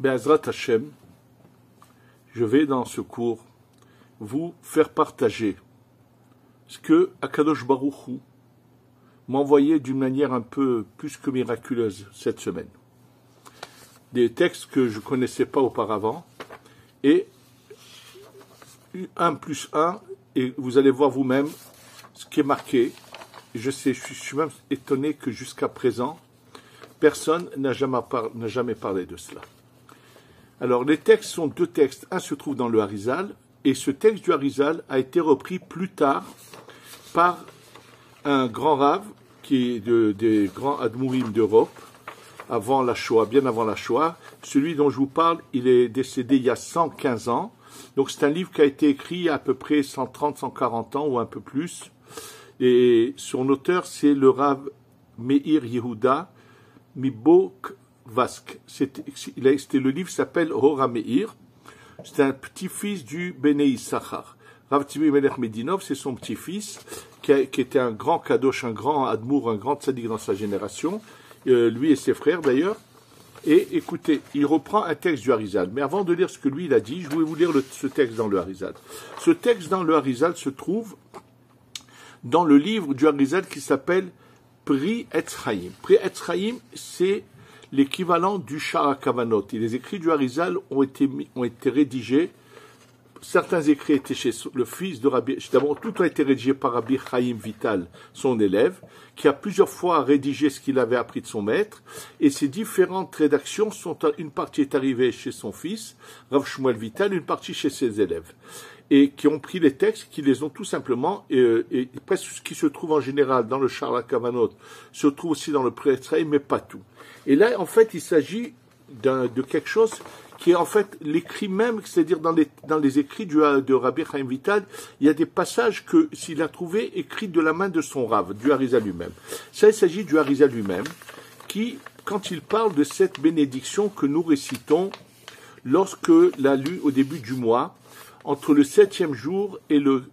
Be'ezrat Hashem, je vais dans ce cours vous faire partager ce que Akadosh Baruch Hu m'a envoyé d'une manière un peu plus que miraculeuse cette semaine. Des textes que je ne connaissais pas auparavant, et 1 plus 1, et vous allez voir vous-même ce qui est marqué. Je suis même étonné que jusqu'à présent, personne n'a jamais parlé de cela. Alors, les textes sont deux textes. Un se trouve dans le Harizal, et ce texte du Harizal a été repris plus tard par un grand rave qui est des grands admourim d'Europe, avant la Shoah, bien avant la Shoah. Celui dont je vous parle, il est décédé il y a 115 ans. Donc, c'est un livre qui a été écrit il y a à peu près 130, 140 ans ou un peu plus. Et son auteur, c'est le rave Meir Yehuda Mibok Vask. Le livre s'appelle Hora Meir. C'est un petit-fils du Bnei Issachar. Rav Tzvi Melech Medinov, c'est son petit-fils, qui était un grand kadosh, un grand admour, un grand tzaddik dans sa génération, lui et ses frères d'ailleurs. Et écoutez, il reprend un texte du Harizal. Mais avant de lire ce que lui il a dit, je voulais vous lire ce texte dans le Harizal. Ce texte dans le Harizal se trouve dans le livre du Harizal qui s'appelle Pri Etz Chaim. Pri Etz Chaim, c'est l'équivalent du Shara Kavanot. Et les écrits du Harizal ont été rédigés. Certains écrits étaient chez le fils de Rabbi. D'abord, tout a été rédigé par Rabbi Chaim Vital, son élève, qui a plusieurs fois rédigé ce qu'il avait appris de son maître. Et ces différentes rédactions une partie est arrivée chez son fils, Rav Shmuel Vital, une partie chez ses élèves. Et qui ont pris les textes, qui les ont tout simplement, et presque ce qui se trouve en général dans le Shara Kavanot, se trouve aussi dans le Pri Etz Chaim, mais pas tout. Et là, en fait, il s'agit de quelque chose qui est en fait l'écrit même, c'est-à-dire dans les écrits de Rabbi Chaim Vital, il y a des passages que s'il a trouvé écrits de la main de son rave, du Harizal lui-même. Ça, il s'agit du Harizal lui-même, qui, quand il parle de cette bénédiction que nous récitons lorsque la lune, au début du mois, entre le 7e jour et le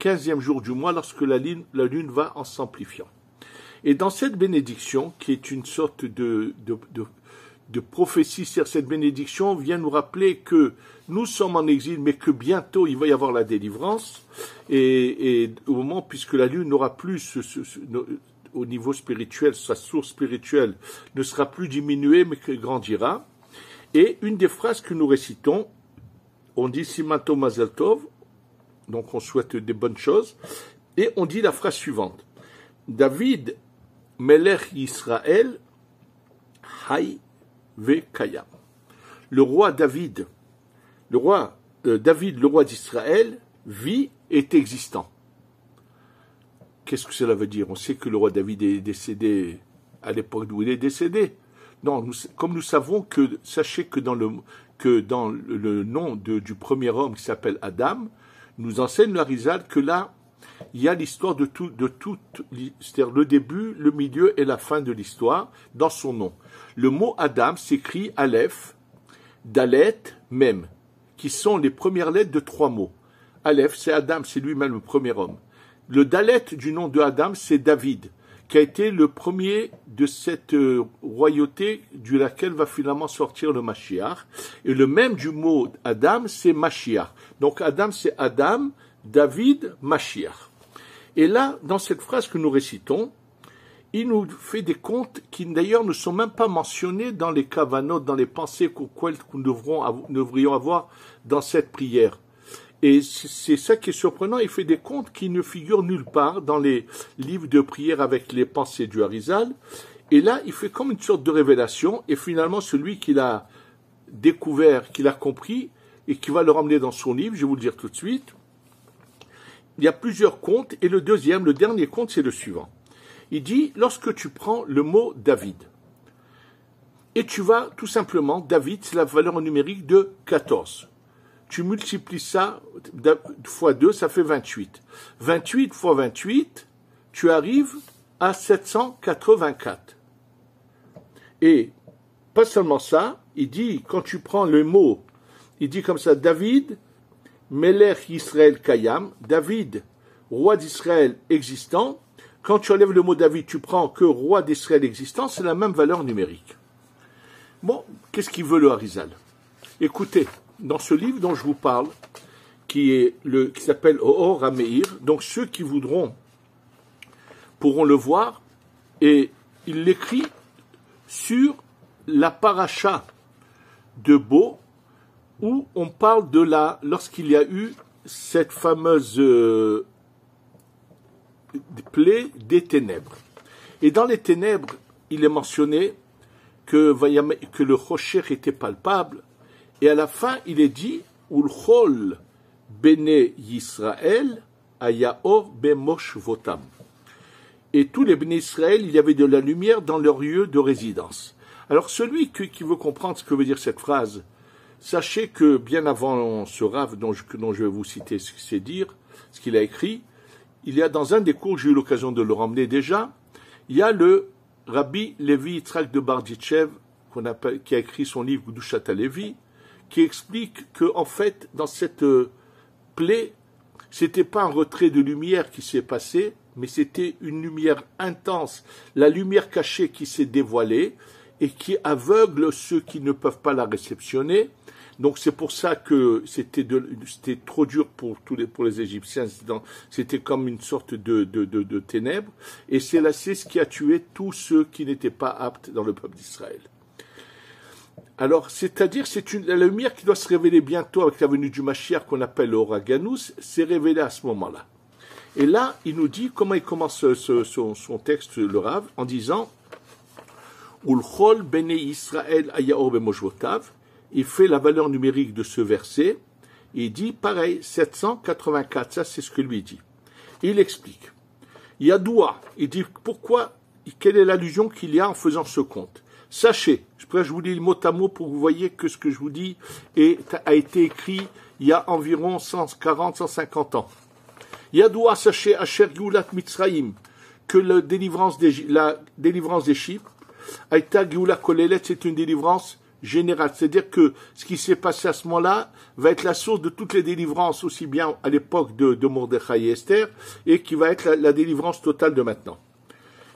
15e jour du mois, lorsque la lune va en s'amplifiant. Et dans cette bénédiction, qui est une sorte de prophétie, c'est-à-dire cette bénédiction vient nous rappeler que nous sommes en exil, mais que bientôt il va y avoir la délivrance, et au moment, puisque la lune n'aura plus au niveau spirituel, sa source spirituelle ne sera plus diminuée, mais qu'elle grandira. Et une des phrases que nous récitons, on dit Simanto Mazel Tov, donc on souhaite des bonnes choses, et on dit la phrase suivante. David, Melech Yisrael, Hay Vekayam. Le roi David, le roi d'Israël, vit, est existant. Qu'est-ce que cela veut dire? On sait que le roi David est décédé à l'époque où il est décédé. Non, comme nous savons que, sachez que dans le nom du premier homme qui s'appelle Adam, nous enseigne le Harizal que là, il y a l'histoire de tout, c'est-à-dire le début, le milieu et la fin de l'histoire dans son nom. Le mot Adam s'écrit Aleph, Dalet, Mem, qui sont les premières lettres de 3 mots. Aleph, c'est Adam, c'est lui-même le premier homme. Le Dalet du nom de Adam, c'est David, qui a été le premier de cette royauté de laquelle va finalement sortir le Mashiach. Et le même du mot Adam, c'est Mashiach. Donc Adam, c'est Adam, David, Mashiach. Et là, dans cette phrase que nous récitons, il nous fait des contes qui d'ailleurs ne sont même pas mentionnés dans les kavanot, dans les pensées que nous devrions avoir dans cette prière. Et c'est ça qui est surprenant, il fait des contes qui ne figurent nulle part dans les livres de prière avec les pensées du Harizal. Et là, il fait comme une sorte de révélation, et finalement, celui qui l'a découvert, qui l'a compris, et qui va le ramener dans son livre, je vais vous le dire tout de suite, il y a plusieurs contes, et le dernier conte, c'est le suivant. Il dit, lorsque tu prends le mot David, et tu vas tout simplement, David, c'est la valeur numérique de 14. Tu multiplies ça fois 2, ça fait 28. 28 fois 28, tu arrives à 784. Et pas seulement ça, il dit, quand tu prends le mot, il dit comme ça, David, Melech Yisrael Kayam, David, roi d'Israël existant. Quand tu enlèves le mot David, tu prends que roi d'Israël existant, c'est la même valeur numérique. Bon, qu'est-ce qu'il veut le Harizal? Écoutez, dans ce livre dont je vous parle, qui s'appelle Or HaMeir, donc ceux qui voudront pourront le voir, et il l'écrit sur la paracha de Bo, où on parle de lorsqu'il y a eu cette fameuse plaie des ténèbres. Et dans les ténèbres, il est mentionné que le rocher était palpable, et à la fin, il est dit Ulchol Bene Yisrael Ayaor Bemosh Votam. Et tous les Bene Israël, il y avait de la lumière dans leur lieu de résidence. Alors celui qui veut comprendre ce que veut dire cette phrase, sachez que bien avant ce Rav dont je vais vous citer ce qu'il a écrit, il y a dans un des cours, j'ai eu l'occasion de le ramener déjà, il y a le Rabbi Levi Yitzhak de Barditchev, qui a écrit son livre Gdushat HaLevi, qui explique que en fait, dans cette plaie, c'était pas un retrait de lumière qui s'est passé, mais c'était une lumière intense, la lumière cachée qui s'est dévoilée et qui aveugle ceux qui ne peuvent pas la réceptionner. Donc c'est pour ça que c'était trop dur pour les Égyptiens. C'était comme une sorte de ténèbres, et c'est ce qui a tué tous ceux qui n'étaient pas aptes dans le peuple d'Israël. Alors, c'est-à-dire, la lumière qui doit se révéler bientôt avec la venue du Mashiach, qu'on appelle le Oraganus, s'est révélée à ce moment-là. Et là, il nous dit comment il commence son texte, le Rav, en disant Ulchol Bene Israël Ayaor Bemoshvotav. Il fait la valeur numérique de ce verset, et il dit pareil, 784, ça c'est ce que lui dit. Et il explique. Yadoua, il dit pourquoi, quelle est l'allusion qu'il y a en faisant ce compte. Sachez, je vous lis le mot à mot pour que vous voyez que ce que je vous dis a été écrit il y a environ 140-150 ans. Yadoua, sachez, Asher Geulat Mitzraïm, que la délivrance d'Égypte, Aïta Geoula Kolelet, c'est une délivrance générale. C'est-à-dire que ce qui s'est passé à ce moment-là va être la source de toutes les délivrances, aussi bien à l'époque de Mordechai et Esther, et qui va être la délivrance totale de maintenant.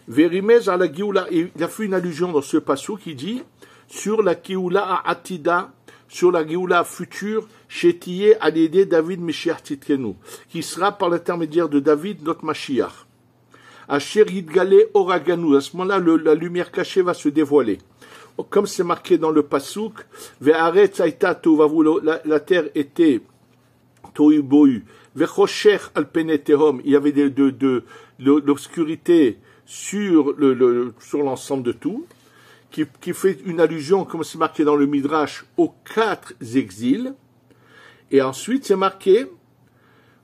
Vérimez à la Géoula, il a fait une allusion dans ce passage qui dit sur la Géoula à Atida, sur la Géoula future, Chétié à l'aider David Meshiach Titkenu, qui sera par l'intermédiaire de David notre Mashiach. Asher Yidgale Oraganu, à ce moment-là, la lumière cachée va se dévoiler. Comme c'est marqué dans le Pasuk, Ve'aretz Aïta Tovavu, la terre était Tohu Bohu, Ve'chosher al Pene Tehom, il y avait de l'obscurité sur l'ensemble de tout, qui fait une allusion, comme c'est marqué dans le Midrash, aux 4 exils. Et ensuite, c'est marqué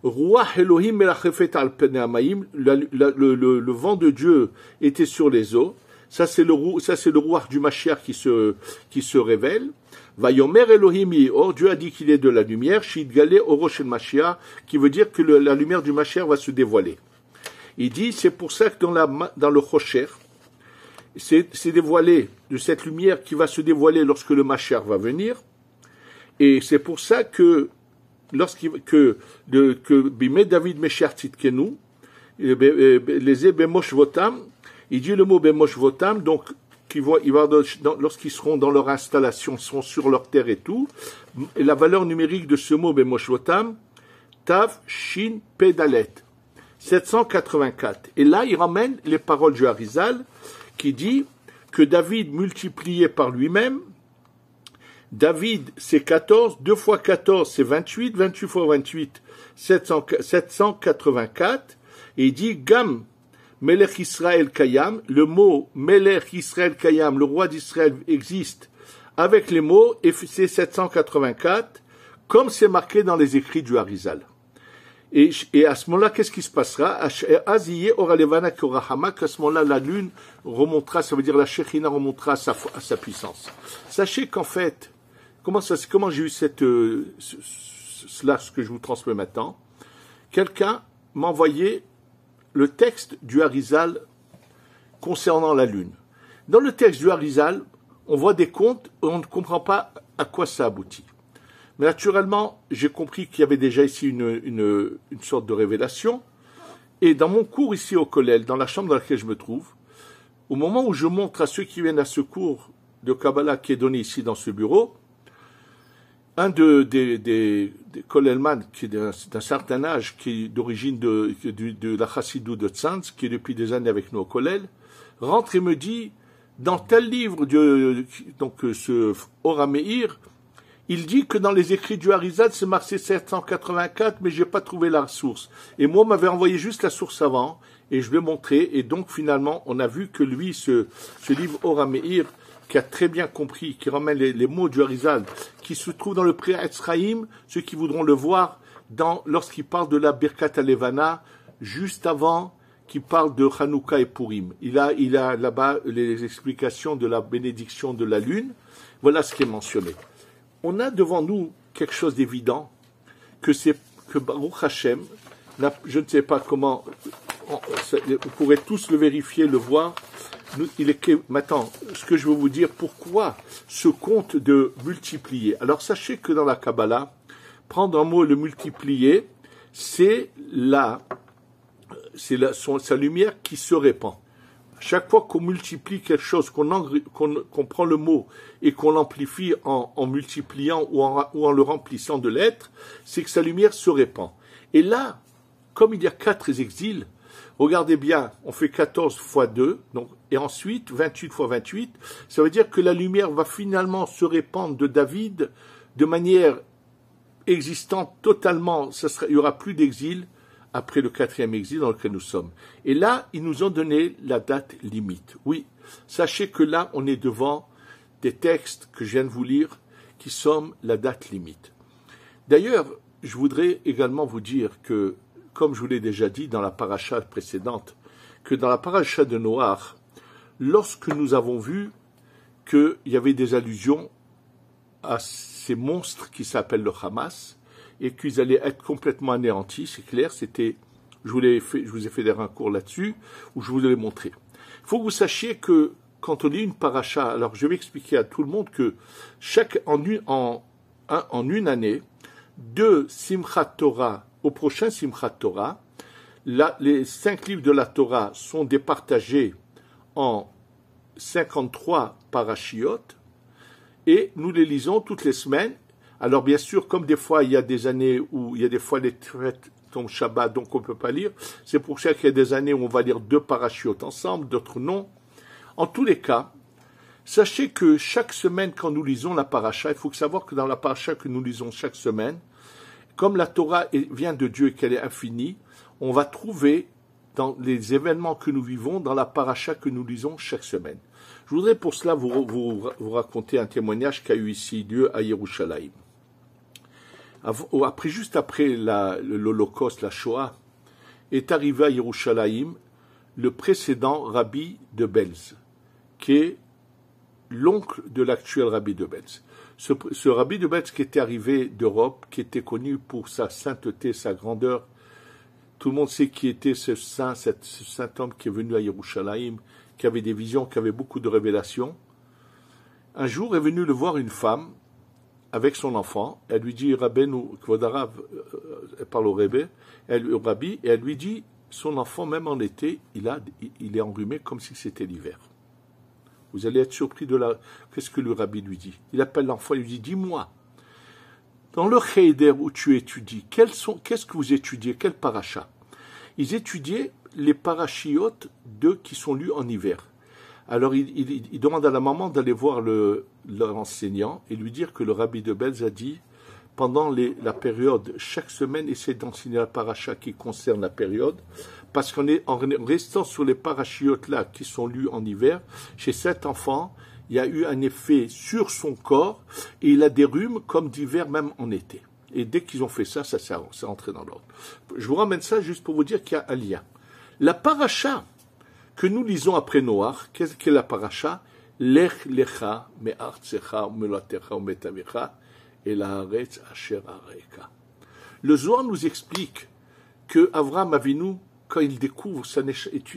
Ruach Elohim melachefet al pene hamayim, le vent de Dieu était sur les eaux. Ça c'est le Ruach du Mashiach qui se révèle. Vayomer Elohim Or, Dieu a dit qu'il est de la lumière. Shidgale Orosh el Mashiach, qui veut dire que la lumière du Mashiach va se dévoiler. Il dit, c'est pour ça que dans le Rocher, c'est dévoilé de cette lumière qui va se dévoiler lorsque le Mashiach va venir. Et c'est pour ça que Bimé David Meshiach Titkenu, les Bemosh Votam, il dit le mot Bemosh Votam, donc lorsqu'ils seront dans leur installation, seront sur leur terre et tout, et la valeur numérique de ce mot Bemosh Votam, Tav Shin Pedalet, 784. Et là, il ramène les paroles du Harizal, qui dit que David multiplié par lui-même, David c'est 14, 2 fois 14 c'est 28, 28 fois 28, 784, et il dit Gam, Melech Israël Kayam, le mot Melech Israël Kayam, le roi d'Israël existe avec les mots, et c'est 784, comme c'est marqué dans les écrits du Harizal. Et à ce moment-là, qu'est-ce qui se passera? À ce moment-là, la lune remontera, ça veut dire la Shekhinah remontera à sa puissance. Sachez qu'en fait, comment j'ai eu ce que je vous transmets maintenant? Quelqu'un m'a envoyé le texte du Harizal concernant la lune. Dans le texte du Harizal, on voit des comptes et on ne comprend pas à quoi ça aboutit. Mais naturellement, j'ai compris qu'il y avait déjà ici une sorte de révélation. Et dans mon cours ici au Kollel, dans la chambre dans laquelle je me trouve, au moment où je montre à ceux qui viennent à ce cours de Kabbalah qui est donné ici dans ce bureau, un des Kollelman, qui est d'un certain âge, qui est d'origine de la Chassidou de Tzanz, qui est depuis des années avec nous au Kollel, rentre et me dit, dans tel livre, donc ce Ora Meir, il dit que dans les écrits du Harizal, c'est marqué 784, mais j'ai pas trouvé la source. Et moi, on m'avait envoyé juste la source avant, et je lui ai montré, et donc finalement, on a vu que lui, ce livre Ora Meir, qui a très bien compris, qui ramène les mots du Harizal, qui se trouve dans le Priya Etzraïm, ceux qui voudront le voir lorsqu'il parle de la Birkat Alevana, juste avant qu'il parle de Hanouka et Purim. Il a là-bas les explications de la bénédiction de la lune. Voilà ce qui est mentionné. On a devant nous quelque chose d'évident, que Baruch Hashem, je ne sais pas comment, vous pourrez tous le vérifier, le voir. Maintenant, ce que je veux vous dire, pourquoi ce compte de multiplier? Alors sachez que dans la Kabbalah, prendre un mot et le multiplier, c'est sa lumière qui se répand. Chaque fois qu'on multiplie quelque chose, qu'on prend le mot et qu'on l'amplifie en multipliant ou en le remplissant de lettres, c'est que sa lumière se répand. Et là, comme il y a 4 exils, regardez bien, on fait 14 fois 2, donc, et ensuite 28 fois 28, ça veut dire que la lumière va finalement se répandre de David de manière existante totalement, il n'y aura plus d'exil après le 4e exil dans lequel nous sommes. Et là, ils nous ont donné la date limite. Oui, sachez que là, on est devant des textes que je viens de vous lire qui sont la date limite. D'ailleurs, je voudrais également vous dire que, comme je vous l'ai déjà dit dans la paracha précédente, que dans la paracha de Noach, lorsque nous avons vu qu'il y avait des allusions à ces monstres qui s'appellent le Hamas, et qu'ils allaient être complètement anéantis, c'est clair, je vous ai fait un cours là-dessus, où je vous l'ai montré. Il faut que vous sachiez que, quand on lit une paracha, alors je vais expliquer à tout le monde que en une année, de Simchat Torah au prochain Simchat Torah, les 5 livres de la Torah sont départagés en 53 parachiotes, et nous les lisons toutes les semaines. Alors bien sûr, comme des fois il y a des années où il y a des fois les traites tombent Shabbat, donc on ne peut pas lire, c'est pour ça qu'il y a des années où on va lire 2 parachiotes ensemble, d'autres non. En tous les cas, sachez que chaque semaine quand nous lisons la paracha, il faut savoir que dans la paracha que nous lisons chaque semaine, comme la Torah vient de Dieu et qu'elle est infinie, on va trouver dans les événements que nous vivons, dans la paracha que nous lisons chaque semaine. Je voudrais pour cela vous raconter un témoignage qu'a eu ici Dieu à Yerushalayim. Juste après l'Holocauste, la Shoah, est arrivé à Yerushalayim le précédent Rabbi de Belz, qui est l'oncle de l'actuel Rabbi de Belz. Ce Rabbi de Belz qui était arrivé d'Europe, qui était connu pour sa sainteté, sa grandeur. Tout le monde sait qui était ce saint homme qui est venu à Yerushalayim, qui avait des visions, qui avait beaucoup de révélations. Un jour est venue le voir une femme avec son enfant. Elle lui dit, Rabbeinu Kvodarav, elle parle au Rabbi, et elle lui dit, son enfant, même en été, il est enrhumé comme si c'était l'hiver. Vous allez être surpris qu'est-ce que le Rabbi lui dit. Il appelle l'enfant, il lui dit, dis-moi, dans le Cheder où tu étudies, qu'est-ce que vous étudiez, quel paracha? Ils étudiaient les parachiotes qui sont lus en hiver. Alors il demande à la maman d'aller voir l'enseignant et lui dire que le Rabbi de Belz a dit, pendant la période, chaque semaine, essaie d'enseigner la paracha qui concerne la période, parce en restant sur les parachiotes là qui sont lus en hiver, chez cet enfant, il y a eu un effet sur son corps et il a des rhumes comme d'hiver même en été. Et dès qu'ils ont fait ça, ça s'est rentré dans l'ordre. Je vous ramène ça juste pour vous dire qu'il y a un lien. La paracha que nous lisons après Noach, qu'est-ce qu'est la paracha? Lech lecha me'artzecha u'melatecha u'metavecha et la'aretz asher areka. Le Zohar nous explique que Avraham Avinu, quand il découvre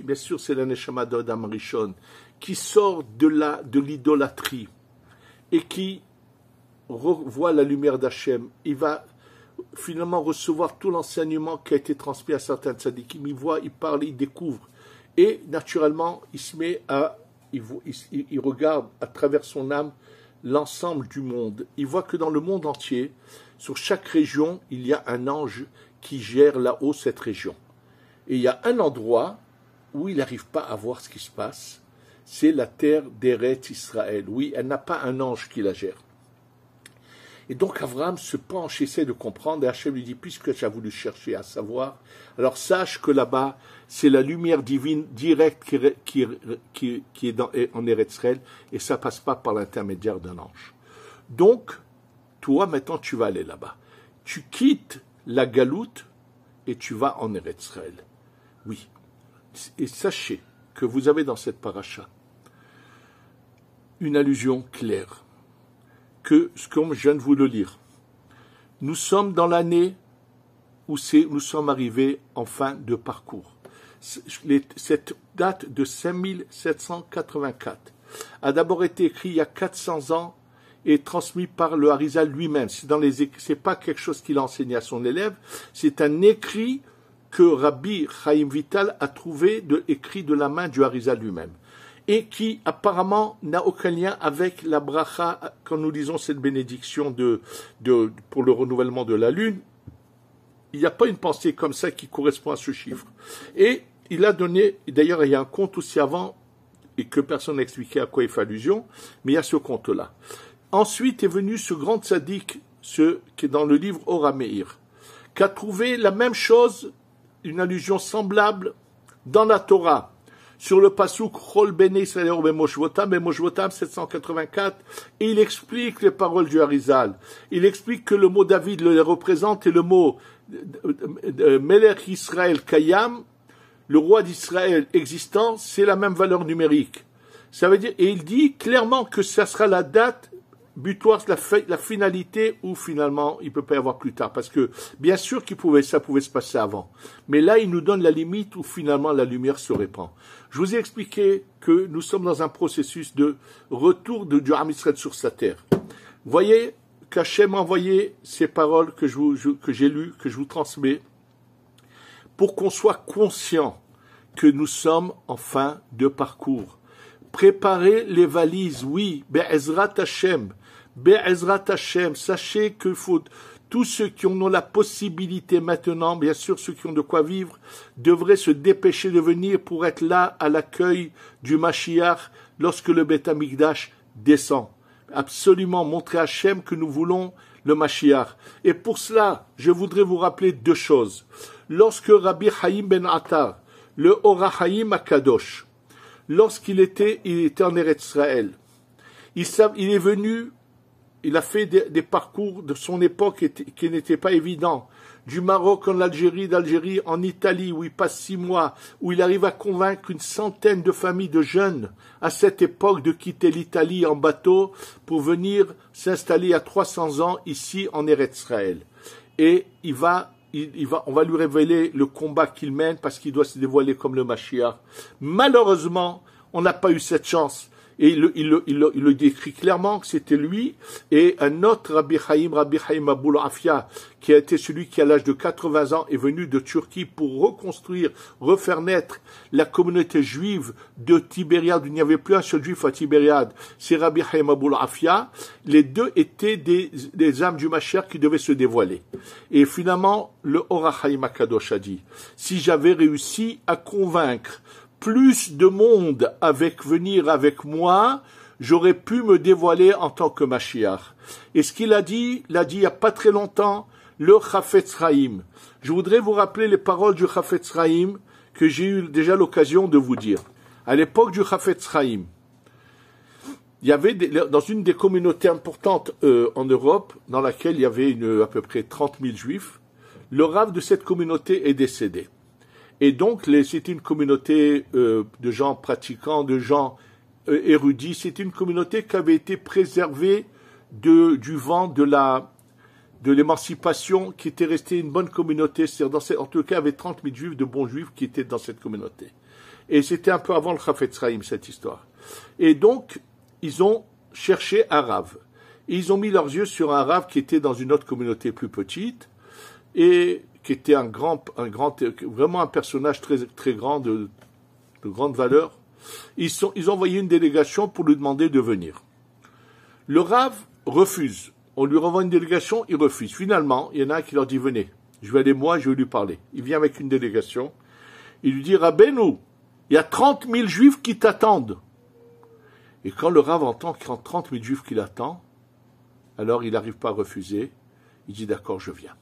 bien sûr c'est la neshama d'Adam Rishon, qui sort de l'idolâtrie et qui voit la lumière d'Hachem, il va finalement recevoir tout l'enseignement qui a été transmis à certains tzadikim. Il voit, il parle, il découvre. Et naturellement, il se met à il regarde à travers son âme l'ensemble du monde. Il voit que dans le monde entier, sur chaque région, il y a un ange qui gère là-haut cette région. Et il y a un endroit où il n'arrive pas à voir ce qui se passe, c'est la terre d'Eretz Israël. Oui, elle n'a pas un ange qui la gère. Et donc Abraham se penche, essaie de comprendre, et Hachem lui dit, puisque tu as voulu chercher à savoir, alors sache que là-bas, c'est la lumière divine directe qui est en Eretz Israël, et ça passe pas par l'intermédiaire d'un ange. Donc, toi, maintenant, tu vas aller là-bas. Tu quittes la galoute, et tu vas en Eretz Israël. Oui. Et sachez que vous avez dans cette paracha une allusion claire, que, comme je viens de vous le lire, nous sommes dans l'année où nous sommes arrivés en fin de parcours. Cette date de 5784 a d'abord été écrite il y a 400 ans et transmis par le Harizal lui-même. C'est pas quelque chose qu'il a enseigné à son élève, c'est un écrit que Rabbi Chaim Vital a trouvé écrit de la main du Harizal lui-même, et qui apparemment n'a aucun lien avec la bracha quand nous lisons cette bénédiction pour le renouvellement de la lune. Il n'y a pas une pensée comme ça qui correspond à ce chiffre. Et il a donné, d'ailleurs il y a un conte aussi avant, et que personne n'a expliqué à quoi il fait allusion, mais il y a ce conte-là. Ensuite est venu ce grand tzaddik, qui est dans le livre Ora Meir, qui a trouvé la même chose, une allusion semblable dans la Torah, sur le pasuk Chol Bene Israël Bemoshvotam 784, et il explique les paroles du Harizal. Il explique que le mot David le représente et le mot Melech Israël Kayam, le roi d'Israël existant, c'est la même valeur numérique. Ça veut dire, et il dit clairement que ça sera la date butoir, la finalité où finalement il ne peut pas y avoir plus tard. Parce que bien sûr ça pouvait se passer avant. Mais là, il nous donne la limite où finalement la lumière se répand. Je vous ai expliqué que nous sommes dans un processus de retour du Ham Israël sur sa terre. Voyez qu'Hachem a envoyé ces paroles que j'ai lues, que je vous transmets, pour qu'on soit conscient que nous sommes en fin de parcours. Préparez les valises, oui, Be'ezrat Hashem, sachez que tous ceux qui en ont la possibilité maintenant, bien sûr ceux qui ont de quoi vivre, devraient se dépêcher de venir pour être là à l'accueil du Mashiach lorsque le Beth Amikdash descend. Absolument montrer à Hashem que nous voulons le Mashiach. Et pour cela, je voudrais vous rappeler deux choses. Lorsque Rabbi Chaim ben Attar, le Ora Chaim Akadosh, lorsqu'il était en Eretz Israël, il est venu, il a fait des parcours de son époque qui n'étaient pas évidents. Du Maroc en Algérie, d'Algérie en Italie, où il passe 6 mois, où il arrive à convaincre une centaine de familles de jeunes à cette époque de quitter l'Italie en bateau pour venir s'installer à 300 ans ici en Eretz Israël. Et on va lui révéler le combat qu'il mène parce qu'il doit se dévoiler comme le Mashiach. Malheureusement, on n'a pas eu cette chance. Et il le décrit clairement que c'était lui et un autre Rabbi Chaim Aboul Afia, qui a été celui qui, à l'âge de 80 ans, est venu de Turquie pour reconstruire, refaire naître la communauté juive de Tibériade. Il n'y avait plus un seul juif à Tibériade. C'est Rabbi Chaim Aboul Afia. Les deux étaient des âmes du Mashiach qui devaient se dévoiler. Et finalement, le Ora Chaim Akadosh a dit, si j'avais réussi à convaincre plus de monde venir avec moi, j'aurais pu me dévoiler en tant que Mashiach. Et ce qu'il a dit il n'y a pas très longtemps, le Chafetz Chaim. Je voudrais vous rappeler les paroles du Chafetz Chaim que j'ai eu déjà l'occasion de vous dire. À l'époque du Chafetz Chaim, il y avait dans une des communautés importantes en Europe, dans laquelle il y avait à peu près 30 000 juifs, le rav de cette communauté est décédé. Et donc, c'était une communauté de gens pratiquants, de gens érudits. C'était une communauté qui avait été préservée du vent de l'émancipation, qui était restée une bonne communauté. En tout cas, il y avait 30 000 juifs, de bons juifs, qui étaient dans cette communauté. Et c'était un peu avant le Chafetz Chaim, cette histoire. Et donc, ils ont cherché un rave. Et ils ont mis leurs yeux sur un rave qui était dans une autre communauté plus petite, et qui était vraiment un personnage très, très grand, de grande valeur. Ils ont envoyé une délégation pour lui demander de venir. Le Rav refuse. On lui renvoie une délégation, il refuse. Finalement, il y en a un qui leur dit, venez, je vais aller moi, je vais lui parler. Il vient avec une délégation. Il lui dit, Rabbeinu, il y a 30 000 juifs qui t'attendent. Et quand le Rav entend qu'il y a 30 000 juifs qui l'attendent, alors il n'arrive pas à refuser. Il dit, d'accord, je viens.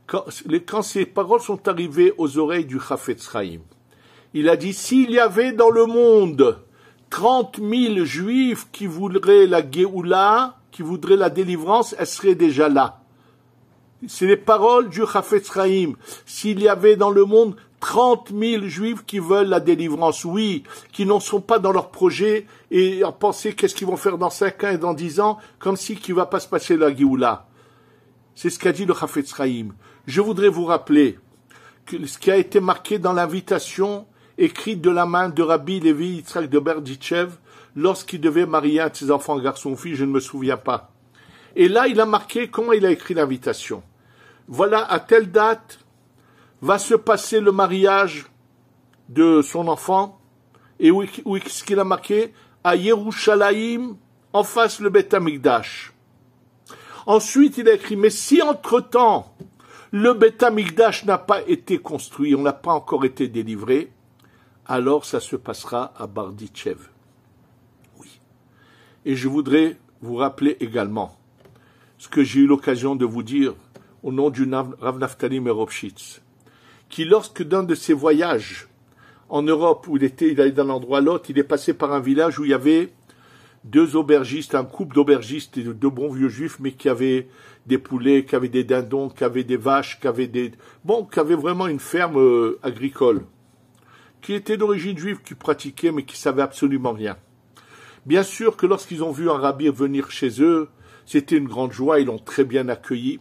Quand ces paroles sont arrivées aux oreilles du Chafetz Chaim, il a dit, s'il y avait dans le monde 30 000 juifs qui voudraient la Géoula, qui voudraient la délivrance, elle serait déjà là. C'est les paroles du Chafetz Chaim. S'il y avait dans le monde 30 000 juifs qui veulent la délivrance, oui, qui n'en sont pas dans leur projet et en penser qu'est-ce qu'ils vont faire dans 5 ans et dans 10 ans, comme si qu'il ne va pas se passer la Géoula. C'est ce qu'a dit le Chafetz Chaim. Je voudrais vous rappeler que ce qui a été marqué dans l'invitation écrite de la main de Rabbi Levi Yitzhak de Berditchev lorsqu'il devait marier un de ses enfants, garçon ou fille, je ne me souviens pas. Et là, il a marqué comment il a écrit l'invitation. Voilà, à telle date va se passer le mariage de son enfant. Et où est-ce qu'il a marqué? À Yerushalayim, en face le Beth Amikdash. Ensuite, il a écrit, mais si entre-temps, le Beth Amikdash n'a pas été construit, on n'a pas encore été délivré, alors ça se passera à Berditchev. Oui. Et je voudrais vous rappeler également ce que j'ai eu l'occasion de vous dire au nom du Rav Naftali Meropshitz, qui lorsque d'un de ses voyages en Europe, où il allait d'un endroit à l'autre, il est passé par un village où il y avait 2 aubergistes, un couple d'aubergistes, de bons vieux juifs, mais qui avaient des poulets, qui avaient des dindons, qui avaient des vaches, qui avaient vraiment une ferme agricole, qui était d'origine juive, qui pratiquait, mais qui savait absolument rien. Bien sûr que lorsqu'ils ont vu un rabbi venir chez eux, c'était une grande joie, ils l'ont très bien accueilli.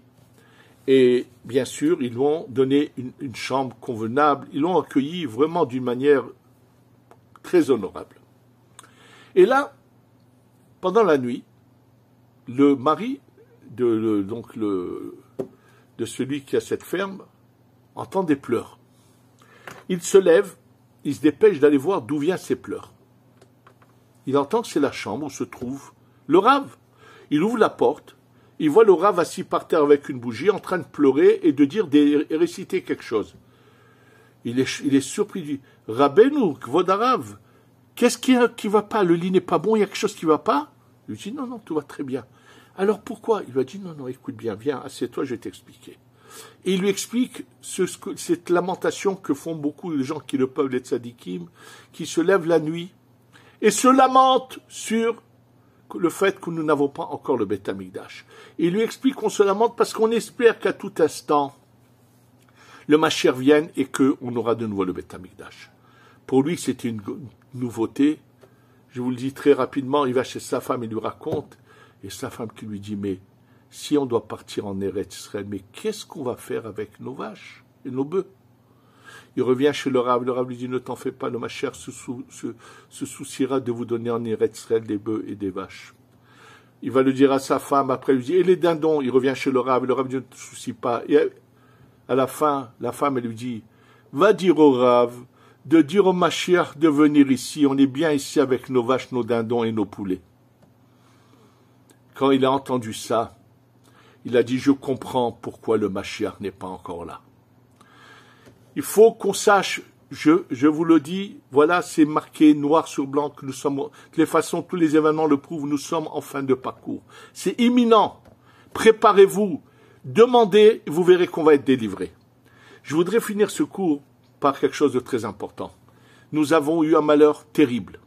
Et bien sûr, ils lui ont donné une chambre convenable, ils l'ont accueilli vraiment d'une manière très honorable. Et là, pendant la nuit, le mari de celui qui a cette ferme entend des pleurs. Il se lève, il se dépêche d'aller voir d'où viennent ces pleurs. Il entend que c'est la chambre où se trouve le Rav. Il ouvre la porte, il voit le Rav assis par terre avec une bougie, en train de pleurer et de réciter quelque chose. Il est surpris, il dit, Rabbeinu, Kvod Harav, qu'est-ce qui va pas? Le lit n'est pas bon, il y a quelque chose qui va pas? Il lui dit, non, tout va très bien. Alors pourquoi? Il lui a dit, non, écoute bien, viens, assieds-toi, je vais t'expliquer. Et il lui explique cette lamentation que font beaucoup de gens qui le peuvent, les tzadikim, qui se lèvent la nuit et se lamentent sur le fait que nous n'avons pas encore le Beth Amikdash. Il lui explique qu'on se lamente parce qu'on espère qu'à tout instant, le Mashiach vienne et qu'on aura de nouveau le Beth Amikdash. Pour lui, c'est une nouveauté. Je vous le dis très rapidement, il va chez sa femme, il lui raconte, et sa femme qui lui dit, mais si on doit partir en Eretz Israël, mais qu'est-ce qu'on va faire avec nos vaches et nos bœufs? Il revient chez le Rav lui dit, ne t'en fais pas, le Mashiach se souciera de vous donner en Eretz Israël des bœufs et des vaches. Il va le dire à sa femme, après il lui dit, et les dindons? Il revient chez le Rav dit, ne te soucie pas. Et à la fin, la femme, elle lui dit, va dire au Rav, de dire au Mashiach de venir ici, on est bien ici avec nos vaches, nos dindons et nos poulets. Quand il a entendu ça, il a dit, je comprends pourquoi le Mashiach n'est pas encore là. Il faut qu'on sache, je vous le dis, voilà, c'est marqué noir sur blanc que nous sommes, de toutes les façons, tous les événements le prouvent, nous sommes en fin de parcours. C'est imminent. Préparez-vous, demandez, vous verrez qu'on va être délivré. Je voudrais finir ce cours par quelque chose de très important. Nous avons eu un malheur terrible,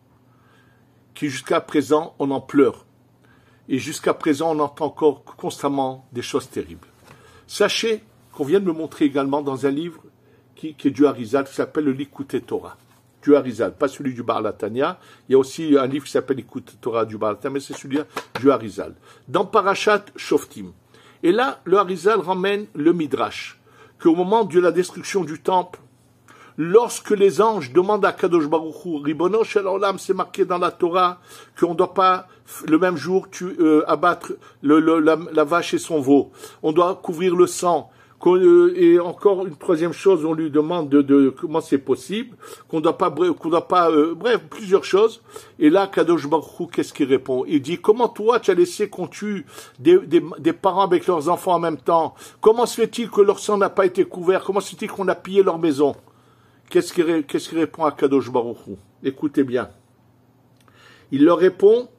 qui jusqu'à présent, on en pleure. Et jusqu'à présent, on entend encore constamment des choses terribles. Sachez qu'on vient de me montrer également dans un livre qui est du Harizal, qui s'appelle le Likutei Torah. Du Harizal, pas celui du Baal Hatanya. Il y a aussi un livre qui s'appelle Likutei Torah du Baal Hatanya, mais c'est celui du Harizal. Dans Parashat Shoftim. Et là, le Harizal ramène le Midrash, qu'au moment de la destruction du temple, lorsque les anges demandent à Kadosh Baruch Hu, Ribono Shel Olam, c'est marqué dans la Torah qu'on ne doit pas le même jour abattre la vache et son veau. On doit couvrir le sang. Et encore une troisième chose, on lui demande de comment c'est possible, qu'on doit pas, bref, plusieurs choses. Et là, Kadosh Baruch Hu, qu'est-ce qu'il répond? Il dit, comment toi, tu as laissé qu'on tue des parents avec leurs enfants en même temps? Comment se fait-il que leur sang n'a pas été couvert? Comment se fait-il qu'on a pillé leur maison? Qu'est-ce qu'il répond à Kadosh Baruch Hu? Écoutez bien. Il leur répond,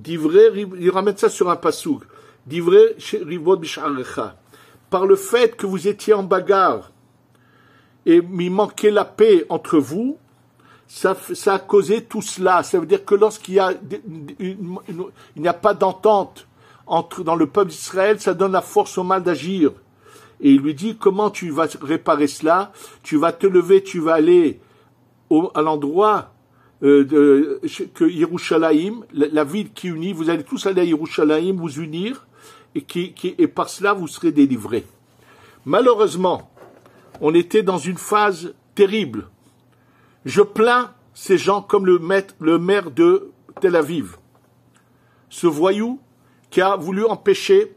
il ramène ça sur un pasouk, d'ivrei rivot b'sha'arecha. Par le fait que vous étiez en bagarre et il manquait la paix entre vous, ça a causé tout cela. Ça veut dire que lorsqu'il y a il n'y a pas d'entente dans le peuple d'Israël, ça donne la force au mal d'agir. Et il lui dit, comment tu vas réparer cela? Tu vas te lever, tu vas aller à l'endroit que Yerushalayim, la ville qui unit, vous allez tous aller à Yerushalayim, vous unir, et par cela vous serez délivrés. Malheureusement, on était dans une phase terrible. Je plains ces gens comme le maire de Tel Aviv, ce voyou qui a voulu empêcher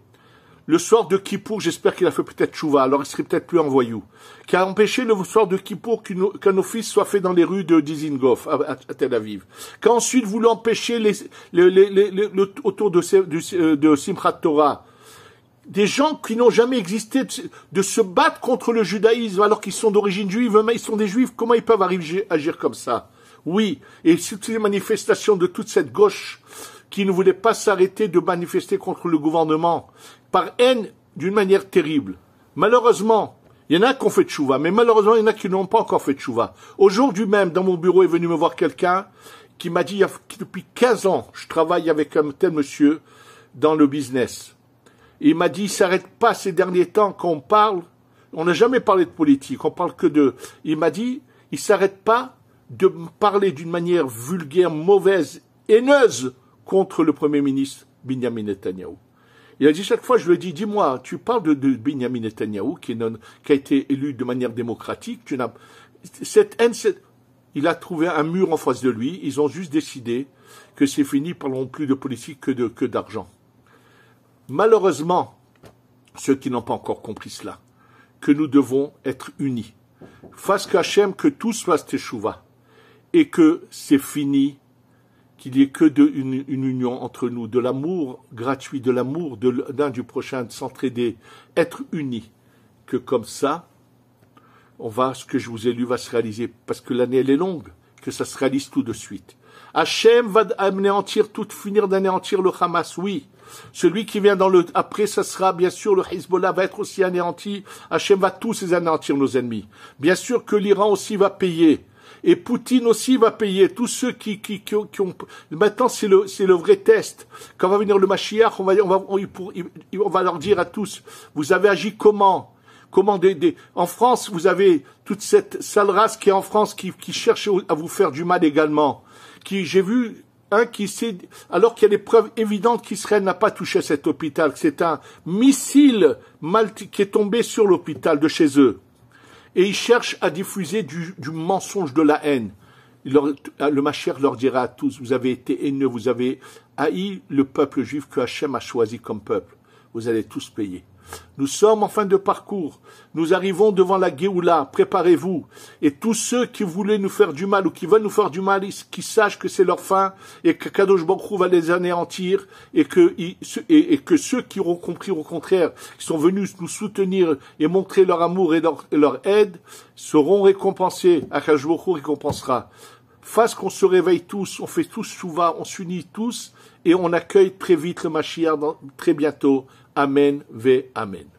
le soir de Kippour, j'espère qu'il a fait peut-être tchouva, alors il serait peut-être plus un voyou, qui a empêché le soir de Kippour qu'un office soit fait dans les rues de Dizengoff à Tel Aviv, qui a ensuite voulu empêcher autour de Simchat Torah, des gens qui n'ont jamais existé de se battre contre le judaïsme alors qu'ils sont d'origine juive, ils sont des juifs, comment ils peuvent agir comme ça? Oui, et toutes les manifestations de toute cette gauche qui ne voulait pas s'arrêter de manifester contre le gouvernement, par haine d'une manière terrible. Malheureusement, il y en a qui ont fait tchouva, mais malheureusement, il y en a qui n'ont pas encore fait tchouva. Aujourd'hui même, dans mon bureau, est venu me voir quelqu'un qui m'a dit, depuis 15 ans, je travaille avec un tel monsieur dans le business. Et il m'a dit, il s'arrête pas ces derniers temps quand on parle, on n'a jamais parlé de politique, on parle que de... Il m'a dit, il s'arrête pas de parler d'une manière vulgaire, mauvaise, haineuse contre le Premier ministre Binyamin Netanyahou. Il a dit chaque fois, je lui ai dit, dis-moi, tu parles de Binyamin Netanyahou qui a été élu de manière démocratique, cette haine, il a trouvé un mur en face de lui, ils ont juste décidé que c'est fini, parlons plus de politique que d'argent. Malheureusement, ceux qui n'ont pas encore compris cela, que nous devons être unis. Face qu'Hachem, que tous fassent teshuva, et que c'est fini, qu'il n'y ait que une union entre nous, de l'amour gratuit, de l'amour d'un du prochain, de s'entraider, être unis, que comme ça, ce que je vous ai lu va se réaliser, parce que l'année elle est longue, que ça se réalise tout de suite. Hachem va finir d'anéantir le Hamas, oui. Celui qui vient après, ça sera, bien sûr, le Hezbollah va être aussi anéanti. Hachem va tous les anéantir, nos ennemis. Bien sûr que l'Iran aussi va payer. Et Poutine aussi va payer. Tous ceux qui ont... Maintenant, c'est le vrai test. Quand va venir le Mashiach, on va leur dire à tous, vous avez agi comment? En France, vous avez toute cette sale race qui est en France, qui cherche à vous faire du mal également. J'ai vu alors qu'il y a des preuves évidentes qu'Israël n'a pas touché cet hôpital, que c'est un missile qui est tombé sur l'hôpital de chez eux. Et ils cherchent à diffuser du mensonge, de la haine. Le Mashiach leur dira à tous, vous avez été haineux, vous avez haï le peuple juif que Hachem a choisi comme peuple. Vous allez tous payer. Nous sommes en fin de parcours. Nous arrivons devant la Géoula. Préparez-vous. Et tous ceux qui voulaient nous faire du mal ou qui veulent nous faire du mal, qu'ils sachent que c'est leur fin et que Kadosh Baruch Hu va les anéantir et que ceux qui auront compris au contraire, qui sont venus nous soutenir et montrer leur amour et leur aide, seront récompensés. Kadosh Baruch Hu récompensera. Face qu'on se réveille tous, on fait tous chouva, on s'unit tous et on accueille très vite le Mashiach très bientôt. Amen ve Amen.